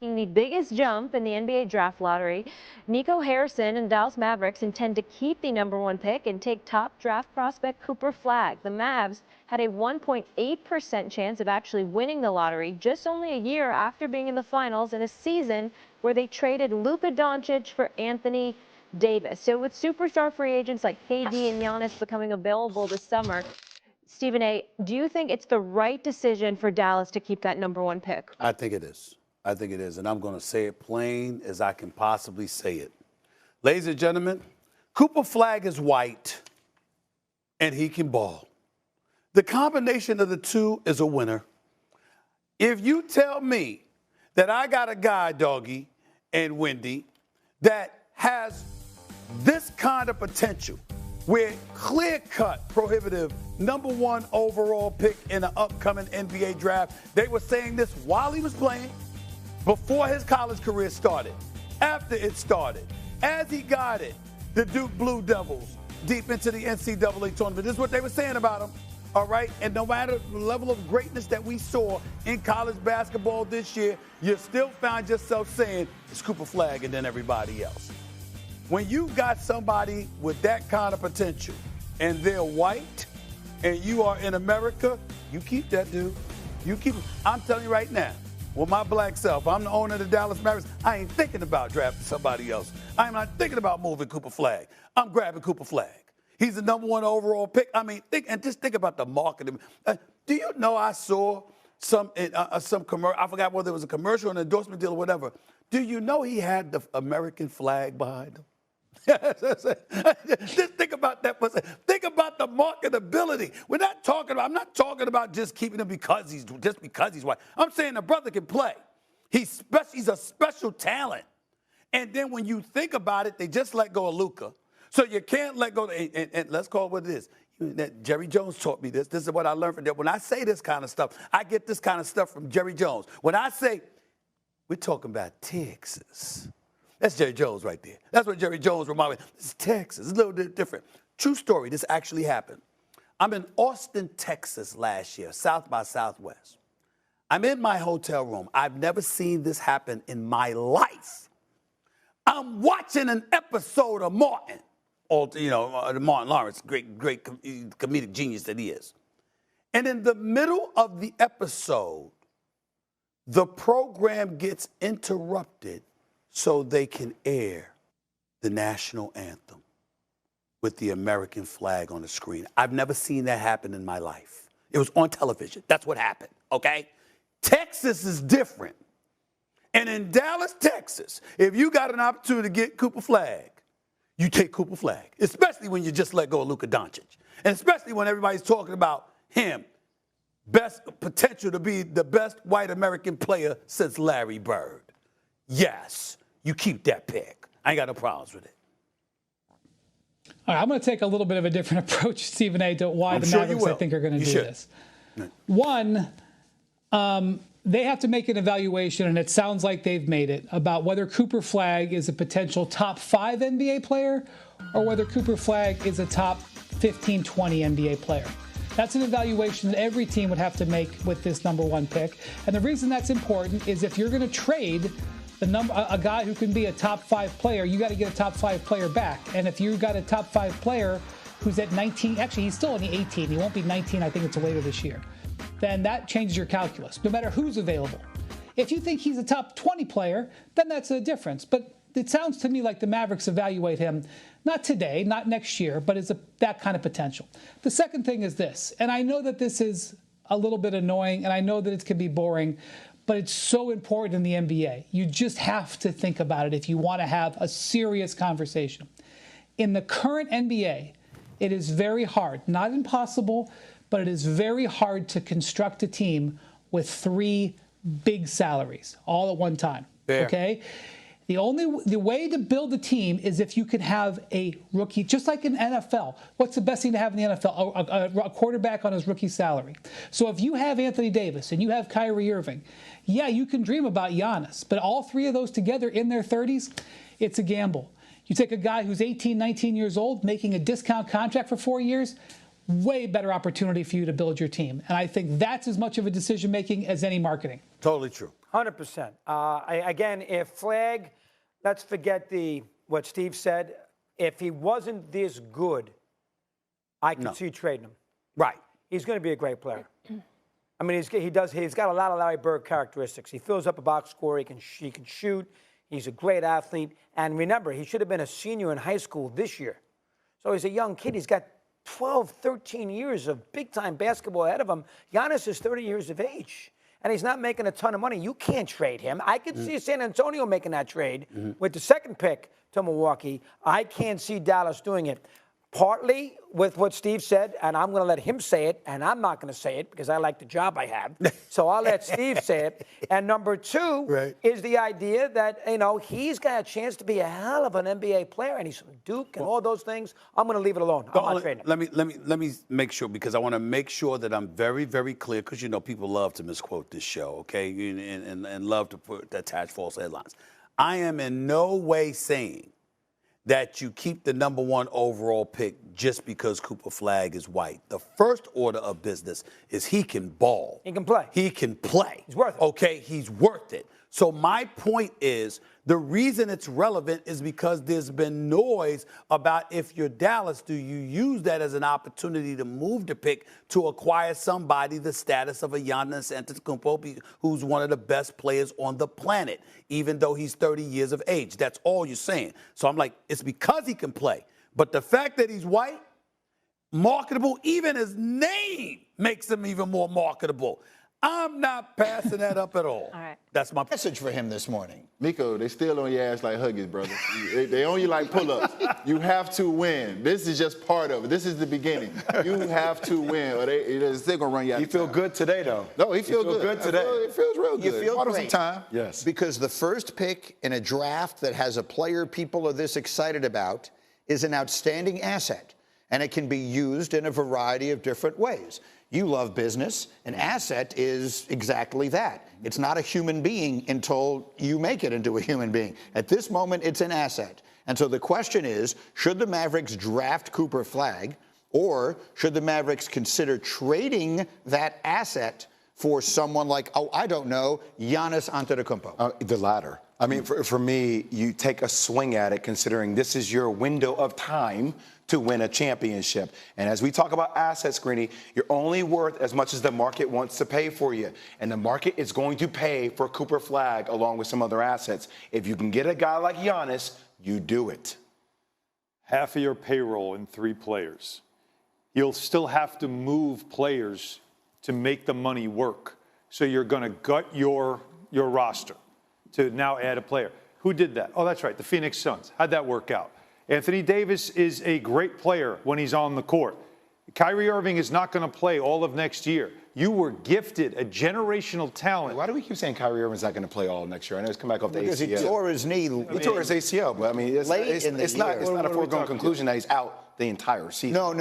Making the biggest jump in the NBA draft lottery. Nico Harrison and Dallas Mavericks intend to keep the #1 pick and take top draft prospect Cooper Flagg. The Mavs had a 1.8% chance of actually winning the lottery just only a year after being in the finals in a season where they traded Luka Doncic for Anthony Davis. So with superstar free agents like KD and Giannis becoming available this summer, Stephen A., do you think it's the right decision for Dallas to keep that #1 pick? I think it is. I think it is, and I'm going to say it plain as I can possibly say it. Ladies and gentlemen, Cooper Flagg is white, and he can ball. The combination of the two is a winner. If you tell me that I got a guy, Doggy and Wendy, that has this kind of potential, where clear-cut, prohibitive #1 overall pick in the upcoming NBA draft, they were saying this while he was playing, before his college career started, after it started, as he guided the Duke Blue Devils deep into the NCAA tournament. This is what they were saying about him, all right? And no matter the level of greatness that we saw in college basketball this year, you still found yourself saying it's Cooper Flagg and then everybody else. When you got somebody with that kind of potential and they're white and you are in America, you keep that dude. You keep him. I'm telling you right now, with my black self, I'm the owner of the Dallas Mavericks. I ain't thinking about drafting somebody else. I'm not thinking about moving Cooper Flagg. I'm grabbing Cooper Flagg. He's the #1 overall pick. I mean, just think about the marketing. Do you know I saw some commercial? I forgot whether it was a commercial, an endorsement deal, or whatever. Do you know he had the American flag behind him? Just think about that. Think about the marketability. I'm not talking about just keeping him because he's white. I'm saying the brother can play. He's a special talent. And then when you think about it, they just let go of Luka. So you can't let go. And let's call it what it is. Jerry Jones taught me this. This is what I learned from him. When I say this kind of stuff, I get this kind of stuff from Jerry Jones. When I say, we're talking about Texas. That's Jerry Jones right there. That's what Jerry Jones reminded me. This is Texas. It's a little bit different. True story. This actually happened. I'm in Austin, Texas last year, South by Southwest. I'm in my hotel room. I've never seen this happen in my life. I'm watching an episode of Martin. Martin Lawrence, great comedic genius that he is. And in the middle of the episode, the program gets interrupted so they can air the national anthem with the American flag on the screen. I've never seen that happen in my life. It was on television. That's what happened, okay? Texas is different. And in Dallas, Texas, if you got an opportunity to get Cooper Flagg, you take Cooper Flagg, especially when you just let go of Luka Doncic, and especially when everybody's talking about him, best potential to be the best white American player since Larry Bird. Yes. You keep that pick. I ain't got no problems with it. All right, I'm going to take a little bit of a different approach, Stephen A., to why the Mavericks, I think, are going to do this. One, they have to make an evaluation, and it sounds like they've made it, about whether Cooper Flagg is a potential top 5 NBA player or whether Cooper Flagg is a top 15, 20 NBA player. That's an evaluation that every team would have to make with this #1 pick. And the reason that's important is if you're going to trade a guy who can be a top 5 player, you got to get a top 5 player back. And if you got a top 5 player who's at 19, actually he's still only 18, he won't be 19, I think it's later this year, then that changes your calculus, no matter who's available. If you think he's a top 20 player, then that's a difference. But it sounds to me like the Mavericks evaluate him, not today, not next year, but as that kind of potential. The second thing is this, and I know that this is a little bit annoying, and I know that it can be boring, but it's so important in the NBA. You just have to think about it if you want to have a serious conversation. In the current NBA, it is very hard, not impossible, but it is very hard to construct a team with 3 big salaries all at one time. Fair. Okay? The way to build a team is if you can have a rookie, just like in NFL. What's the best thing to have in the NFL? A quarterback on his rookie salary. So if you have Anthony Davis and you have Kyrie Irving, yeah, you can dream about Giannis. But all 3 of those together in their 30s, it's a gamble. You take a guy who's 18, 19 years old, making a discount contract for 4 years, way better opportunity for you to build your team. And I think that's as much of a decision-making as any marketing. Totally true. 100%. Again, if Flagg, let's forget what Steve said. If he wasn't this good, I could see trading him. Right. He's going to be a great player. I mean, he's got a lot of Larry Bird characteristics. He fills up a box score. He can shoot. He's a great athlete. And remember, he should have been a senior in high school this year. So he's a young kid. He's got 12, 13 years of big-time basketball ahead of him. Giannis is 30 years of age, and he's not making a ton of money. You can't trade him. I could see San Antonio making that trade with the second pick to Milwaukee. I can't see Dallas doing it. Partly with what Steve said, and I'm going to let him say it, and I'm not going to say it because I like the job I have. So I'll let Steve say it. And number two is the idea that, he's got a chance to be a hell of an NBA player, and he's from Duke and all those things. I'm going to leave it alone. I'm not trading him. Let me make sure, because I want to make sure that I'm very, very clear, because, people love to misquote this show, okay, and love to attach false headlines. I am in no way saying that you keep the number 1 overall pick just because Cooper Flagg is white. The first order of business is he can ball. He can play. He can play. He's worth it. Okay, he's worth it. So my point is, the reason it's relevant is because there's been noise about, if you're Dallas, do you use that as an opportunity to move the pick to acquire somebody the status of a Giannis Antetokounmpo, who's one of the best players on the planet, even though he's 30 years of age. That's all you're saying. So I'm like, it's because he can play. But the fact that he's white, marketable, even his name makes him even more marketable. I'm not passing that up at all. All right. That's my message for him this morning. Miko, they still on your ass like Huggies, brother. They on you like pull-ups. You have to win. This is just part of it. This is the beginning. You have to win, or they're still going to run you out. You feel good today, though. No, he feels good today. It feels real good. You feel great. Some time. Yes. Because the first pick in a draft that has a player people are this excited about is an outstanding asset, and it can be used in a variety of different ways. You love business. An asset is exactly that. It's not a human being until you make it into a human being. At this moment, it's an asset. And so the question is, should the Mavericks draft Cooper Flagg, or should the Mavericks consider trading that asset for someone like, I don't know, Giannis Antetokounmpo? The latter. I mean, for me, you take a swing at it considering this is your window of time to win a championship. And as we talk about assets, Greeny, you're only worth as much as the market wants to pay for you. And the market is going to pay for Cooper Flagg along with some other assets. If you can get a guy like Giannis, you do it. Half of your payroll in 3 players. You'll still have to move players to make the money work. So you're going to gut your roster to now add a player. Who did that? Oh, that's right, the Phoenix Suns. How'd that work out? Anthony Davis is a great player when he's on the court. Kyrie Irving is not going to play all of next year. You were gifted a generational talent. Why do we keep saying Kyrie Irving's not going to play all next year? I know he's come back off the ACL. Because he tore his knee. He tore his ACL, but I mean, it's not a foregone conclusion that he's out the entire season. No.